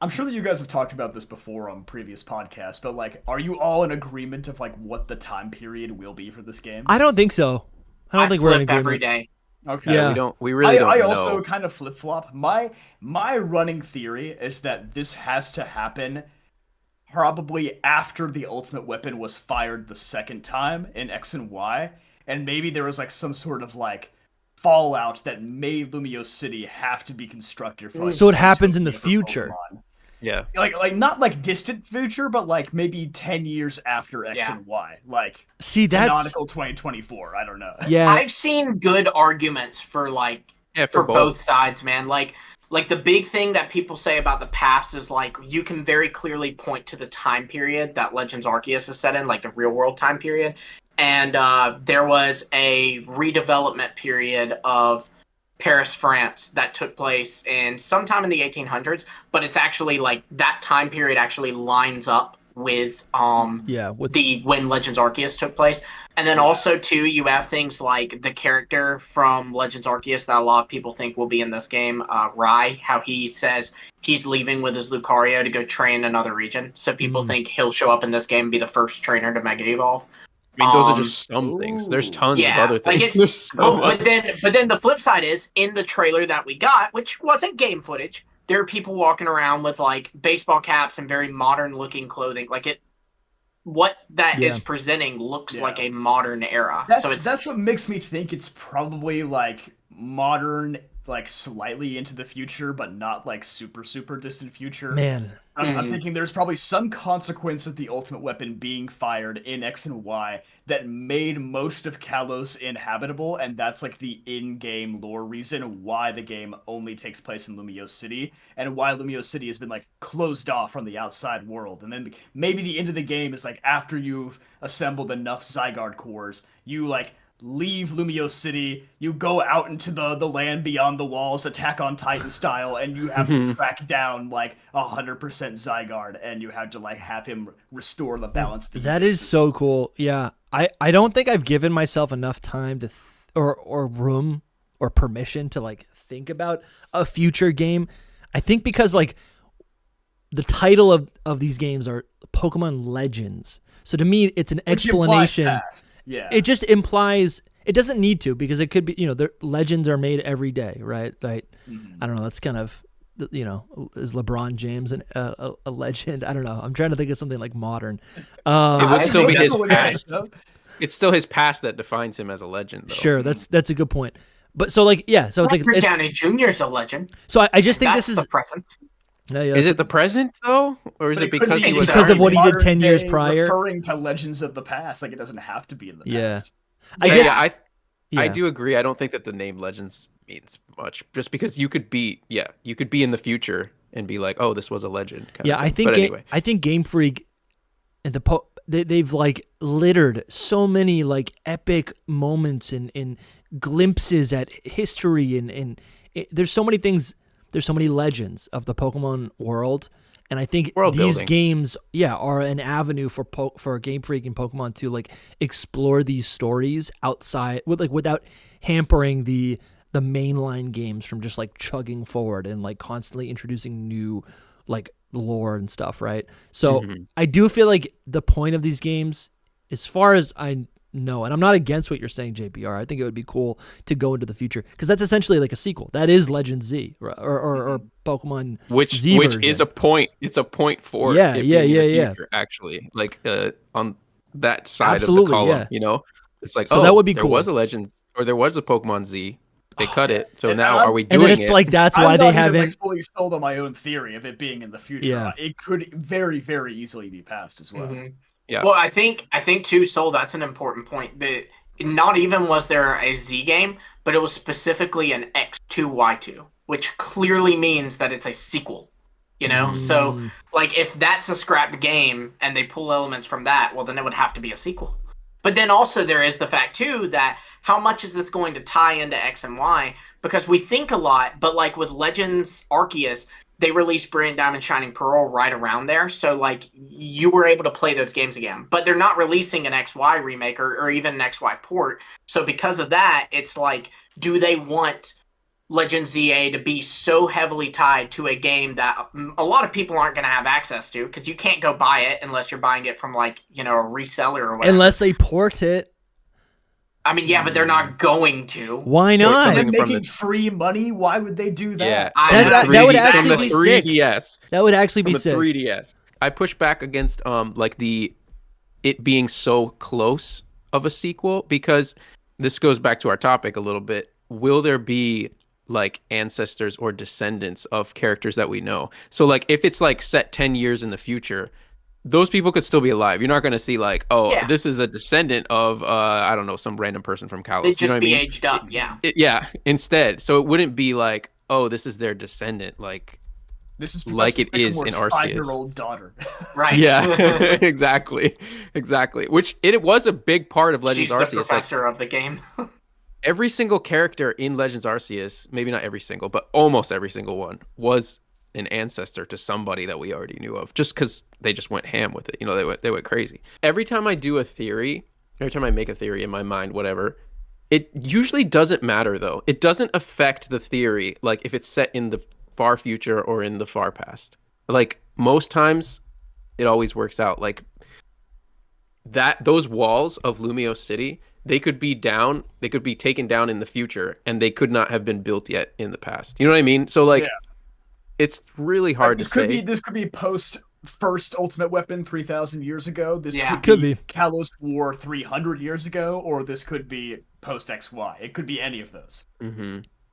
I'm sure that you guys have talked about this before on previous podcasts, but like, are you all in agreement of like what the time period will be for this game? I don't think so. I don't I think we're in flip every agreement. day. Okay. Yeah, we Yeah. don't. We really I don't also know. kind of flip flop. My running theory is that this has to happen probably after the ultimate weapon was fired the second time in X and Y, and maybe there was like some sort of like fallout that made Lumiose City have to be constructed for like So it happens in the Utopia for future. Pokemon. Yeah. Like not like distant future, but like maybe 10 years after X Yeah. and Y, like See, that's canonical 2024. I don't know. yeah. I've seen good arguments for Yeah, for for both both. sides, man. Like the big thing that people say about the past is like you can very clearly point to the time period that Legends Arceus is set in, like the real world time period. And there was a redevelopment period of Paris, France that took place in sometime in the 1800s, but it's actually like that time period actually lines up with Yeah, with the when Legends Arceus took place. And then also too, you have things like the character from Legends Arceus that a lot of people think will be in this game, Rai, how he says he's leaving with his Lucario to go train another region. So people think he'll show up in this game and be the first trainer to Mega Evolve. I mean, those are Um, just some things. There's Ooh. tons of Yeah, other like things. it's There's so well, much. but then the flip side is in the trailer that we got, which wasn't game footage. There are people walking around with like baseball caps and very modern looking clothing. Like it, what that is Yeah. presenting looks Yeah. like a modern era. So it's That's what makes me think it's probably like modern, like slightly into the future, but not like super distant future. man. I'm Mhm. thinking there's probably some consequence of the ultimate weapon being fired in X and Y that made most of Kalos inhabitable, and that's like the in-game lore reason why the game only takes place in Lumiose City, and why Lumiose City has been like closed off from the outside world. And then maybe the end of the game is like after you've assembled enough Zygarde cores, you like leave Lumiose City, you go out into the land beyond the walls, Attack on Titan style, and you have to track down like 100% Zygarde, and you have to like have him restore the balance. Of the That is ecosystem. so cool. Yeah. I don't think I've given myself enough time to or room or permission to like think about a future game. I think because like the title of these games are Pokemon Legends. So to me it's an Which implies explanation. past. Yeah. It just implies it doesn't need to because it could be, their legends are made every day, right? Right. I don't know. That's kind of, is LeBron James a legend? I don't know. I'm trying to think of something like modern. It I would still be think his that's what it is, past. though. It's still his past that defines him as a legend, though. Sure, that's a good point. But so like yeah, so it's like Robert Downey Jr.'s a legend. so I just think That's this is the present. yeah, yeah, Is it the present though, or is But it could because be he was because of sorry, what he did modern 10 years day prior? referring to legends of the past. Like it doesn't have to be in the Yeah. past. I Yeah, guess yeah, I yeah. do agree. I don't think that the name Legends means much, just because you could be in the future and be like, oh, this was a legend. Kind Yeah, of I thing. think But anyway, I think Game Freak and they've like littered so many like epic moments and glimpses at history and there's so many things, there's so many legends of the Pokemon world, and I think World these building. games are an avenue for Game Freak and Pokemon to like explore these stories outside without hampering the mainline games from just like chugging forward and like constantly introducing new like lore and stuff, right? So I do feel like the point of these games, as far as I know, and I'm not against what you're saying, JPR. I think it would be cool to go into the future because that's essentially like a sequel. That is Legend Z or Pokemon which Z which version. is a point. It's a point for Yeah, it yeah, being in yeah, the yeah. future, actually, like on that side Absolutely, of the column. yeah. It's like, So oh, that would be there cool. was a Legends or there was a Pokemon Z. They cut it, so And now I'm- are we and doing then it's it? like that's I'm why not they even, haven't. like, fully sold on my own theory of it being in the future. Yeah. It could very easily be past as well. Mhm. Yeah. Well, I think too, Soul. That's an important point. That not even was there a Z game, but it was specifically an X2Y2, which clearly means that it's a sequel. So like if that's a scrapped game and they pull elements from that, well then it would have to be a sequel. But then also there is the fact too that how much is this going to tie into X and Y? Because we think a lot, but like with Legends Arceus, they released Brilliant Diamond Shining Pearl right around there. So like you were able to play those games again. But they're not releasing an XY remake or even an XY port. So because of that, it's like, do they want Legend ZA to be so heavily tied to a game that a lot of people aren't going to have access to because you can't go buy it unless you're buying it from like, a reseller or whatever. Unless they port it. I mean, yeah, but they're not going to. Why not? They're making free money. Why would they do that? Yeah, that would actually be sick. 3DS. That would actually be From the sick. 3DS. I push back against like it being so close of a sequel because this goes back to our topic a little bit. Will there be like ancestors or descendants of characters that we know? So like if it's like set 10 years in the future, those people could still be alive. You're not going to see like, this is a descendant of I don't know, some random person from Kalos. They'd just you know be what I mean? aged up, yeah. Instead. So it wouldn't be like, oh, this is their descendant, like this is like it is in Arceus. 5-year-old daughter. Right. Yeah, exactly. Which it was a big part of Legends She's Arceus. the professor of the game. Every single character in Legends Arceus, maybe not every single, but almost every single one, was an ancestor to somebody that we already knew of, just because they just went ham with it. They went crazy. Every time I do a theory, every time I make a theory in my mind, whatever, it usually doesn't matter though. It doesn't affect the theory, like if it's set in the far future or in the far past. Like most times, it always works out. Like those walls of Lumiose City, they could be taken down in the future, and they could not have been built yet in the past. You know what I mean? So like, it's really hard to say. This could be post first Ultimate Weapon 3,000 years ago. This could be Kalos War 300 years ago, or this could be post XY. It could be any of those. Mm-hmm.